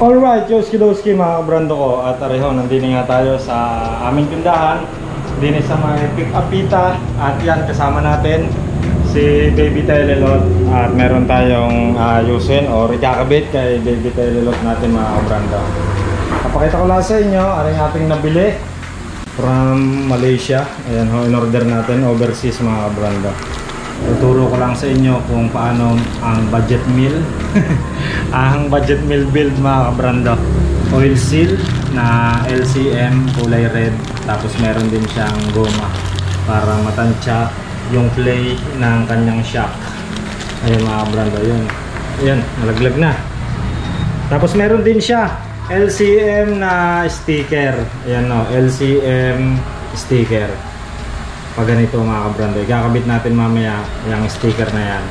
Alright, Yoski mga kabrando ko. At areho, nandito nga tayo sa aming tindahan. Dini sa may pick-up pita. At yan, kasama natin si Baby Telelot. At meron tayong ayusin o ikakabit kay Baby Telelot natin mga kabrando. Napakita ko lang sa inyo, aring ating nabili from Malaysia. Ayan ho, in-order natin overseas mga kabrando. Tuturo ko lang sa inyo kung paano ang budget meal. Ang budget meal build mga kabrando. Oil seal na LCM kulay red. Tapos meron din siyang goma para matansya yung play ng kanyang shock. Ayun mga kabrando, yun. Ayan, nalaglag na. Tapos meron din siya LCM na sticker. Ayan o, LCM sticker. Pag ganito mga kabrando, ikakabit natin mamaya yung sticker na yan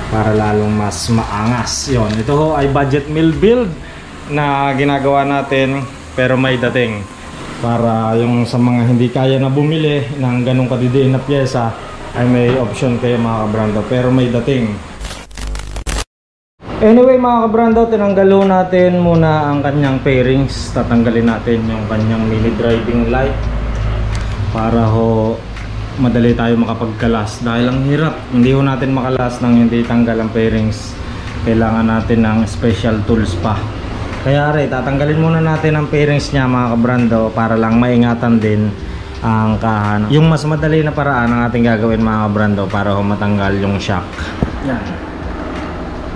para lalong mas maangas. Yon, ito ho ay budget meal build na ginagawa natin pero may dating para yung sa mga hindi kaya na bumili ng ganong kadidiin na pyesa ay may option kayo mga kabrando pero may dating. Anyway mga kabrando, tinanggalo natin muna ang kanyang fairings. Tatanggalin natin yung kanyang mini driving light para ho madali tayo makapagkalas dahil ang hirap, hindi ho natin makalas nang hindi tanggal ang fairings. Kailangan natin ng special tools pa. Kaya tatanggalin muna natin ang fairings niya mga kabrando para lang maingatan din ang kahan. Yung mas madali na paraan ang ating gagawin mga kabrando para ho matanggal yung shock. Yan,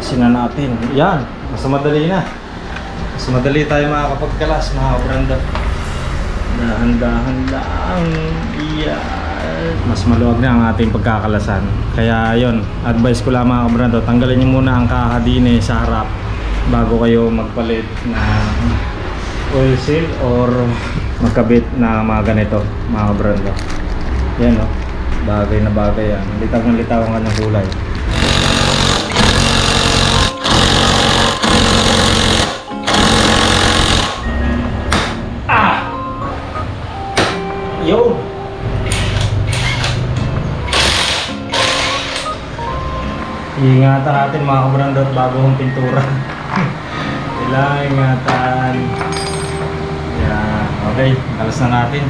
sina natin. Yan, mas madali na. Mas madali tayo makakapagkalas mga kabrando. Dahan-dahan lang. Yan, mas maluwag na ang ating pagkakalasan. Kaya yon, advice ko lang mga kabrando, tanggalin nyo muna ang kahadine sa harap bago kayo magpalit na oil seal or magkabit na mga ganito mga kabrando. Yan o, bagay na bagay yan. Litaw na litaw ang kanyang kulay. Yo! Ingatan natin mga kabrando at bagong pintura. Kailangan ingatan. Yan, okay, kalas na natin.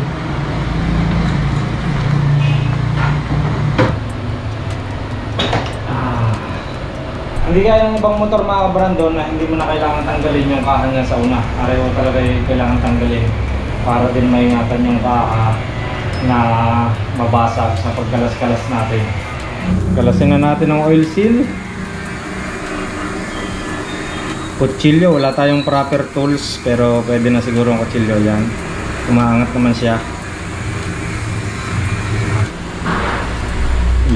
Hindi kaya ng ibang motor mga kabrando na hindi mo na kailangan tanggalin yung kaha niya sa una. Areho talaga yung kailangan tanggalin para din maingatan yung kaha na mabasag sa pagkalas-kalas natin. Kalasin na natin ang oil seal. Kutsilyo, wala tayong proper tools pero pwede na siguro ang kutsilyo. Yan, umaangat naman siya.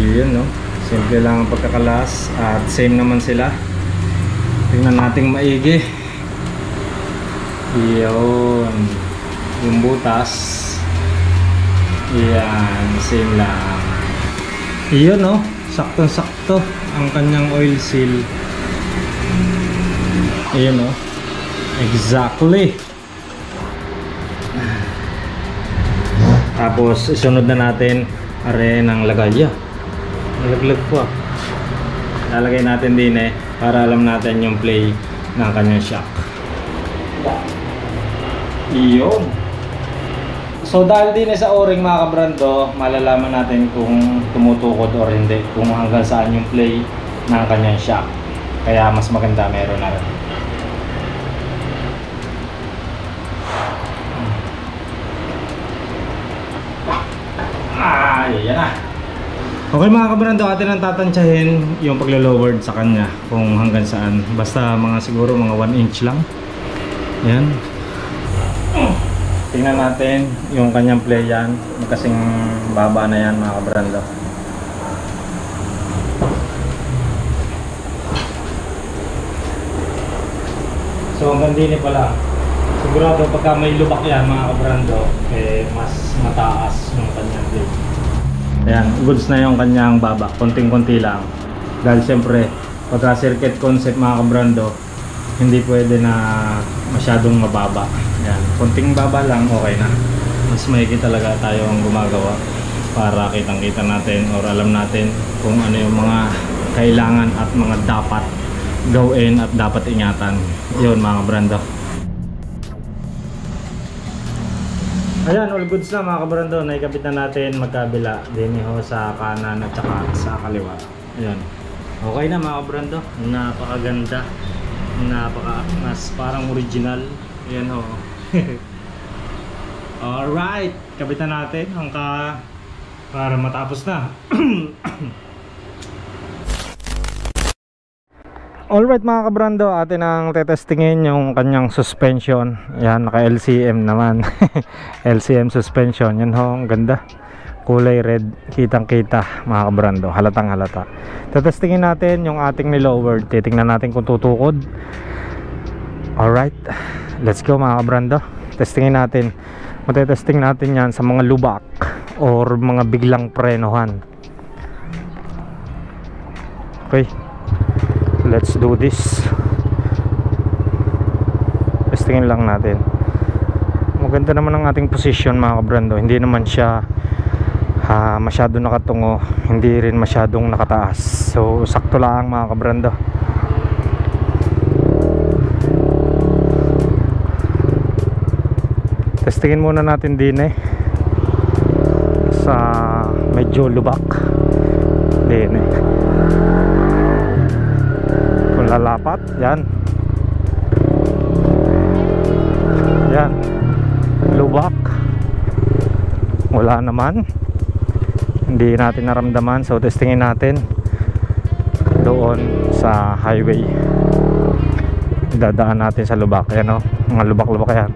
Yun no, simple lang ang pagkakalas at same naman sila. Tingnan natin maigi. Yun, yung butas. Yan, same lang. Iyon no, saktong-sakto ang kanyang oil seal. Iyon no, exactly. Tapos isunod na natin are ng lagaya. Nalaglag po. Lalagay natin din para alam natin yung play ng kanyang shock. Iyon. So dahil din sa o-ring mga kabrando, malalaman natin kung tumutukod or hindi, kung hanggang saan yung play ng kanyang shock. Kaya mas maganda meron na rin. Yan na. Okay mga kabrando, atin ang tatansyahin yung paglo-lowered sa kanya kung hanggang saan. Basta mga siguro mga 1 inch lang. Yan. Tingnan natin yung kanyang play yan. Magkasing baba na yan mga kabrando. So hanggang din pala. Sigurado pagka may lubak yan mga kabrando, mas mataas yung kanyang play. Ayan, goods na yung kanyang baba. Konting-konti lang. Dahil siyempre pagka circuit concept mga kabrando, hindi pwede na masyadong mababa. Yan, konting baba lang okay na. Mas maigi talaga tayo ang gumagawa para kitang-kita natin or alam natin kung ano yung mga kailangan at mga dapat gawin at dapat ingatan. Yun mga kabrando. Ayan, all goods na mga kabrando. Naikabit na natin magkabila din ho sa kanan at saka sa kaliwa. Ayan. Okay na mga kabrando. Napakaganda. Napaka-angas. Parang original. Ayan ho. Alright. Kabit na natin para matapos na. Alright mga kabrando, atin ang tetestingin yung kanyang suspension. Yan, naka LCM naman. LCM suspension, yan ho, ang ganda. Kulay red, kitang kita mga kabrando, halatang halata. Tetestingin natin yung ating nilowered. Titingnan natin kung tutukod. Alright, let's go mga kabrando. Testingin natin. Matetesting natin yan sa mga lubak or mga biglang prenohan. Okay, let's do this. Testingin lang natin. Maganda naman ang ating position mga kabrando. Hindi naman siya masyado nakatungo, hindi rin masyadong nakataas. So sakto lang mga kabrando. Testingin muna natin din sa medyo lubak din kung lalapat. Yan, yan, lubak, wala naman, hindi natin naramdaman. So testingin natin doon sa highway, dadaan natin sa lubak. Yan o, mga lubak-lubak yan.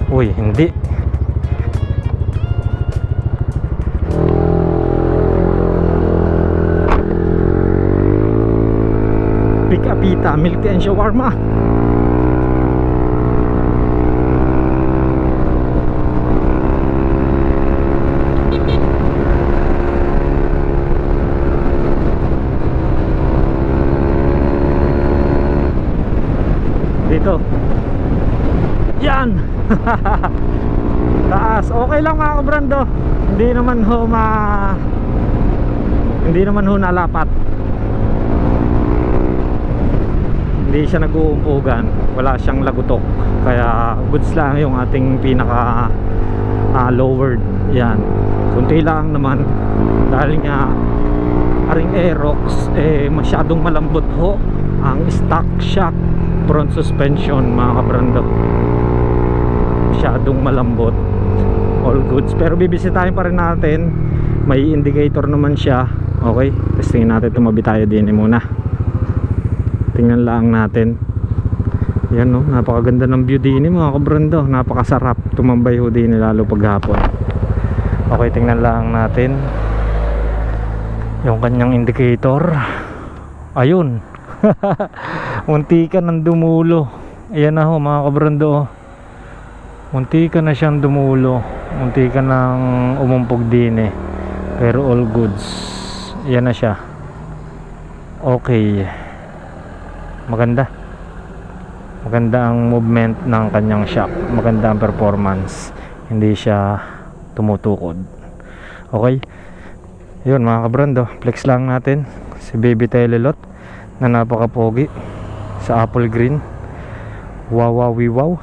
Uy, hindi. Pick Apita, milk tea and shawarma. Dito. Yan. Taas. Okay lang mga kabrando. Hindi naman ho nalapat. Hindi siya nag-uumpugan. Wala siyang lagutok. Kaya goods lang yung ating pinaka lowered. Yan. Kunti lang naman. Dahil nga aring Aerox masyadong malambot ho ang stock shock front suspension mga kabrando. Masyadong malambot. All goods, pero bibisitahin pa rin natin. May indicator naman siya. Okay, testingin natin. Tumabi tayo din muna. Tingnan lang natin. Yan no, napakaganda ng view din mga kabrando. Napakasarap tumambay ho din lalo paghapon. Okay, tingnan lang natin yung kanyang indicator. Ayun. Muntikan ng dumulo. Ayan na ho mga kabrando. Muntikan na siyang dumulo. Muntikan ng umumpog din pero all goods. Ayan na siya. Okay. Maganda. Maganda ang movement ng kanyang shock. Maganda ang performance. Hindi siya tumutukod. Okay. Yun mga kabrando, flex lang natin si Baby Telelot na napakapogi sa apple green. Wow wow wow.